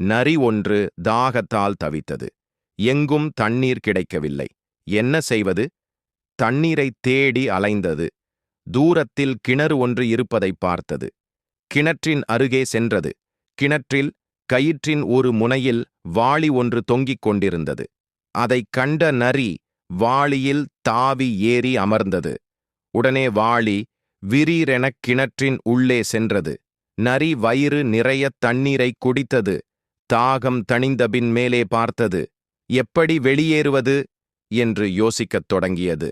நரி ஒன்று தாகத்தால் தவித்தது. எங்கும் தண்ணீர் கிடைக்கவில்லை. என்ன செய்வது? தண்ணீரை தேடி அலைந்தது. தூரத்தில் கிணறு ஒன்று இருப்பதை பார்த்தது. கிணற்றின் அருகே சென்றது. கிணற்றில் கயிற்றின் ஒரு முனையில் வாளி ஒன்று தொங்கிக் கொண்டிருந்தது. அதைக் கண்ட நரி வாளியில் தாவி ஏறி அமர்ந்தது. உடனே வாளி விரீரெனக் கிணற்றின் உள்ளே சென்றது. நரி வயிறு நிறைய தண்ணீரை குடித்தது. தாகம் தணிந்தபின் மேலே பார்த்தது. எப்படி வெளியேறுவது என்று யோசிக்கத் தொடங்கியது.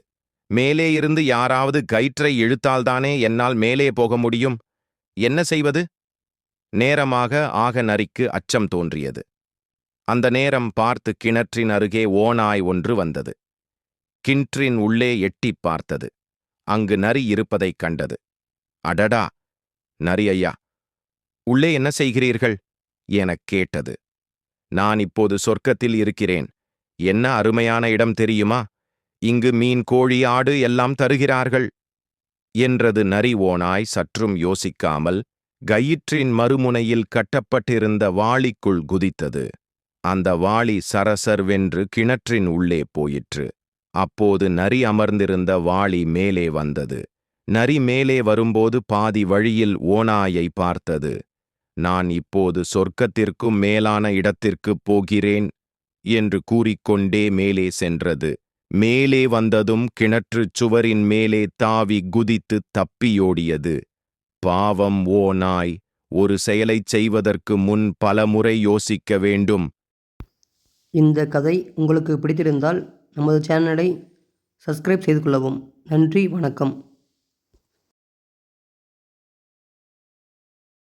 மேலே இருந்து யாராவது கயிற்றை இழுத்தால்தானே என்னால் மேலே போக முடியும். என்ன செய்வது? நேரமாக ஆக நரிக்கு அச்சம் தோன்றியது. அந்த நேரம் பார்த்து கிணற்றின் அருகே ஓநாய் ஒன்று வந்தது. கிணற்றின் உள்ளே எட்டிப் பார்த்தது. அங்கு நரி இருப்பதைக் கண்டது. அடடா, நரி ஐயா, உள்ளே என்ன செய்கிறீர்கள் எனக் கேட்டது. நான் இப்போது சொர்க்கத்தில் இருக்கிறேன். என்ன அருமையான இடம் தெரியுமா? இங்கு மீன், கோழி, ஆடு எல்லாம் தருகிறார்கள் என்றது. நரி ஓநாய் சற்றும் யோசிக்காமல் கயிற்றின் மறுமுனையில் கட்டப்பட்டிருந்த வாளிக்குள் குதித்தது. அந்த வாளி சரசர்வென்று கிணற்றின் உள்ளே போயிற்று. அப்போது நரி அமர்ந்திருந்த வாளி மேலே வந்தது. நரி மேலே வரும்போது பாதி வழியில் ஓநாயை பார்த்தது. நான் இப்போது சொர்க்கத்திற்கும் மேலான இடத்திற்குப் போகிறேன் என்று கூறிக்கொண்டே மேலே சென்றது. மேலே வந்ததும் கிணற்றுச் சுவரின் மேலே தாவி குதித்து தப்பியோடியது. பாவம் ஓநாய், ஒரு செயலைச் செய்வதற்கு முன் பலமுறை யோசிக்க வேண்டும். இந்த கதை உங்களுக்கு பிடித்திருந்தால் நமது சேனலை சப்ஸ்கிரைப் செய்து கொள்ளவும். நன்றி, வணக்கம்.